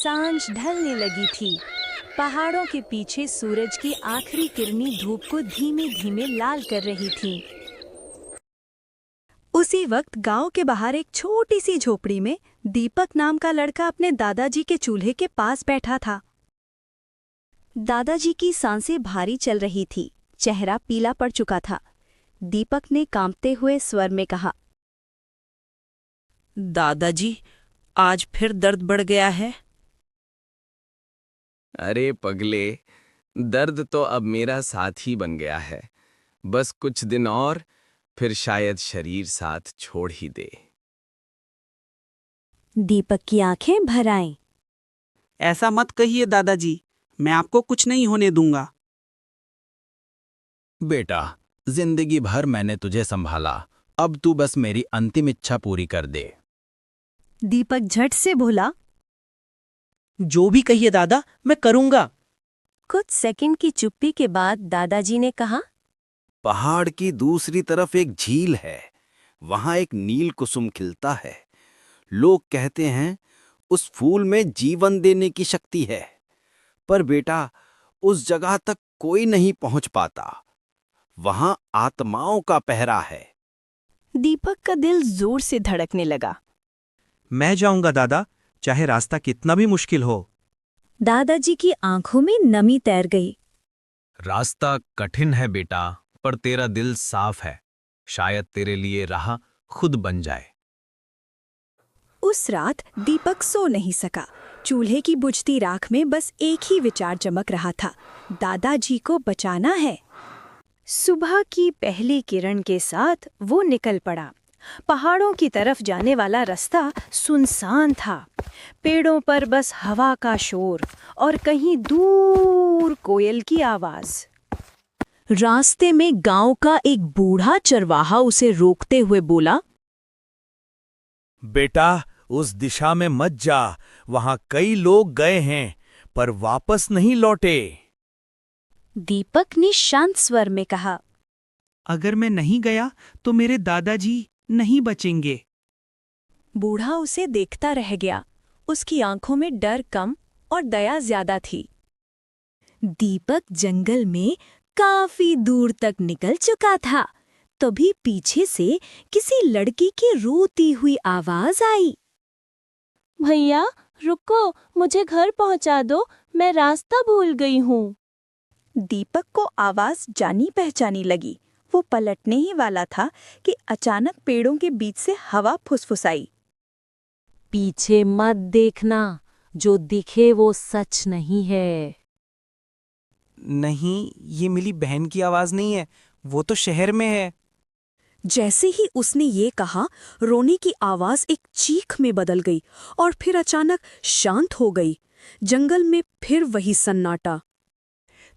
सांझ ढलने लगी थी। पहाड़ों के पीछे सूरज की आखिरी किरणें धूप को धीमे धीमे लाल कर रही थीं। उसी वक्त गांव के बाहर एक छोटी सी झोपड़ी में दीपक नाम का लड़का अपने दादाजी के चूल्हे के पास बैठा था। दादाजी की सांसें भारी चल रही थी, चेहरा पीला पड़ चुका था। दीपक ने कांपते हुए स्वर में कहा, दादाजी, आज फिर दर्द बढ़ गया है। अरे पगले, दर्द तो अब मेरा साथी बन गया है। बस कुछ दिन और, फिर शायद शरीर साथ छोड़ ही दे। दीपक की आंखें भर आईं। ऐसा मत कहिए दादाजी, मैं आपको कुछ नहीं होने दूंगा। बेटा, जिंदगी भर मैंने तुझे संभाला, अब तू बस मेरी अंतिम इच्छा पूरी कर दे। दीपक झट से बोला, जो भी कहिए दादा, मैं करूंगा। कुछ सेकंड की चुप्पी के बाद दादाजी ने कहा, पहाड़ की दूसरी तरफ एक झील है, वहां एक नील कुसुम खिलता है। लोग कहते हैं उस फूल में जीवन देने की शक्ति है, पर बेटा उस जगह तक कोई नहीं पहुंच पाता। वहां आत्माओं का पहरा है। दीपक का दिल जोर से धड़कने लगा। मैं जाऊंगा दादा, चाहे रास्ता कितना भी मुश्किल हो। दादाजी की आंखों में नमी तैर गई। रास्ता कठिन है बेटा, पर तेरा दिल साफ है। शायद तेरे लिए राह खुद बन जाए। उस रात दीपक सो नहीं सका। चूल्हे की बुझती राख में बस एक ही विचार चमक रहा था, दादाजी को बचाना है। सुबह की पहली किरण के साथ वो निकल पड़ा। पहाड़ों की तरफ जाने वाला रास्ता सुनसान था। पेड़ों पर बस हवा का शोर और कहीं दूर कोयल की आवाज। रास्ते में गांव का एक बूढ़ा चरवाहा उसे रोकते हुए बोला, बेटा, उस दिशा में मत जा, वहां कई लोग गए हैं पर वापस नहीं लौटे। दीपक ने शांत स्वर में कहा, अगर मैं नहीं गया तो मेरे दादाजी नहीं बचेंगे। बूढ़ा उसे देखता रह गया। उसकी आंखों में डर कम और दया ज्यादा थी। दीपक जंगल में काफी दूर तक निकल चुका था, तभी पीछे से किसी लड़की की रोती हुई आवाज आई। भैया रुको, मुझे घर पहुंचा दो, मैं रास्ता भूल गई हूँ। दीपक को आवाज जानी पहचानी लगी। वो पलटने ही वाला था कि अचानक पेड़ों के बीच से हवा फुसफुसाई। पीछे मत देखना, जो दिखे वो सच नहीं है। नहीं, ये मेरी बहन की आवाज नहीं है, वो तो शहर में है। जैसे ही उसने ये कहा, रोने की आवाज एक चीख में बदल गई और फिर अचानक शांत हो गई। जंगल में फिर वही सन्नाटा।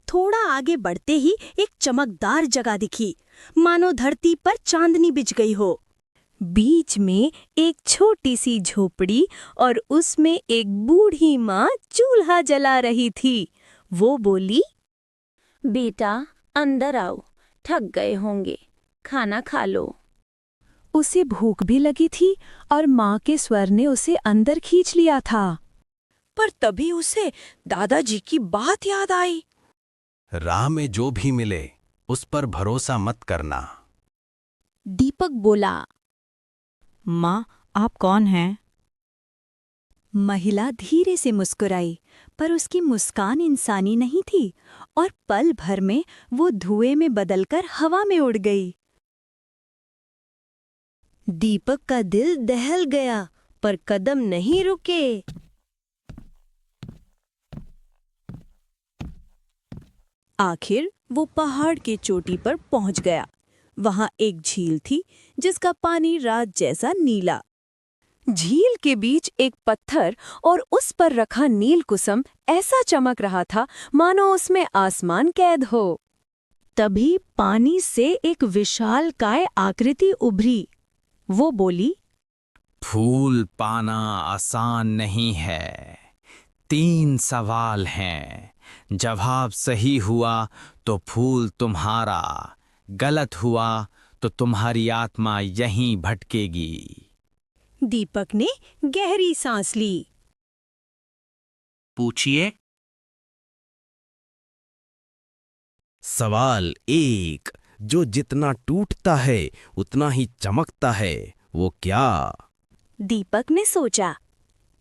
थोड़ा आगे बढ़ते ही एक चमकदार जगह दिखी, मानो धरती पर चांदनी बिछ गई हो। बीच में एक छोटी सी झोपड़ी और उसमें एक बूढ़ी माँ चूल्हा जला रही थी। वो बोली, बेटा अंदर आओ, थक गए होंगे, खाना खा लो। उसे भूख भी लगी थी और माँ के स्वर ने उसे अंदर खींच लिया था। पर तभी उसे दादाजी की बात याद आई। राह में जो भी मिले, उस पर भरोसा मत करना। दीपक बोला, माँ, आप कौन हैं? महिला धीरे से मुस्कुराई, पर उसकी मुस्कान इंसानी नहीं थी और पल भर में वो धुएं में बदलकर हवा में उड़ गई। दीपक का दिल दहल गया, पर कदम नहीं रुके। आखिर वो पहाड़ की चोटी पर पहुंच गया। वहां एक झील थी जिसका पानी रात जैसा नीला। झील के बीच एक पत्थर और उस पर रखा नील कुसुम ऐसा चमक रहा था मानो उसमें आसमान कैद हो। तभी पानी से एक विशालकाय आकृति उभरी। वो बोली, फूल पाना आसान नहीं है। 3 सवाल हैं। जवाब सही हुआ तो फूल तुम्हारा, गलत हुआ तो तुम्हारी आत्मा यहीं भटकेगी। दीपक ने गहरी सांस ली। पूछिए। सवाल 1, जो जितना टूटता है उतना ही चमकता है, वो क्या? दीपक ने सोचा,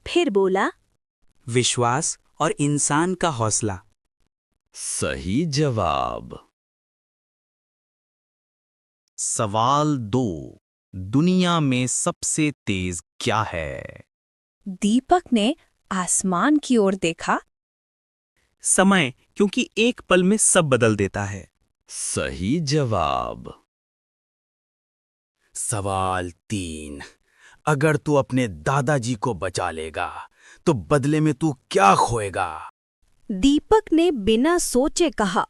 फिर बोला, विश्वास और इंसान का हौसला। सही जवाब। सवाल 2, दुनिया में सबसे तेज क्या है? दीपक ने आसमान की ओर देखा। समय, क्योंकि एक पल में सब बदल देता है। सही जवाब। सवाल 3, अगर तू अपने दादाजी को बचा लेगा तो बदले में तू क्या खोएगा? दीपक ने बिना सोचे कहा,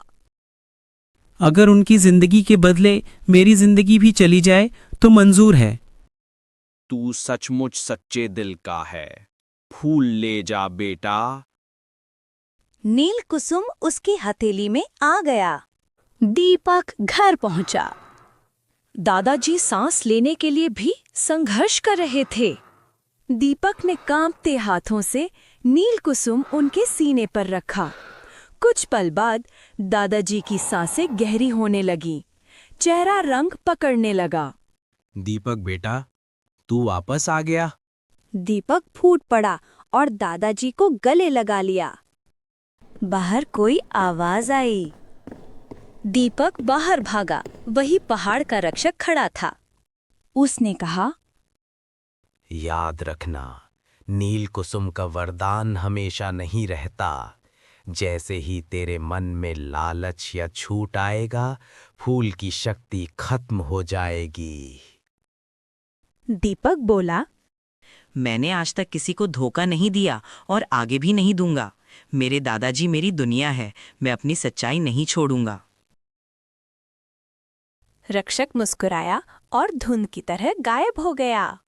अगर उनकी जिंदगी के बदले मेरी जिंदगी भी चली जाए तो मंजूर है। तू सचमुच सच्चे दिल का है। फूल ले जा बेटा। नील कुसुम उसकी हथेली में आ गया। दीपक घर पहुंचा। दादाजी सांस लेने के लिए भी संघर्ष कर रहे थे। दीपक ने कांपते हाथों से नील कुसुम उनके सीने पर रखा। कुछ पल बाद दादाजी की सांसें गहरी होने लगीं। चेहरा रंग पकड़ने लगा। दीपक बेटा, तू वापस आ गया। दीपक फूट पड़ा और दादाजी को गले लगा लिया। बाहर कोई आवाज आई। दीपक बाहर भागा। वही पहाड़ का रक्षक खड़ा था। उसने कहा, याद रखना, नील कुसुम का वरदान हमेशा नहीं रहता। जैसे ही तेरे मन में लालच या छूट आएगा, फूल की शक्ति खत्म हो जाएगी। दीपक बोला, मैंने आज तक किसी को धोखा नहीं दिया और आगे भी नहीं दूंगा। मेरे दादाजी मेरी दुनिया है, मैं अपनी सच्चाई नहीं छोड़ूंगा। रक्षक मुस्कुराया और धुंध की तरह गायब हो गया।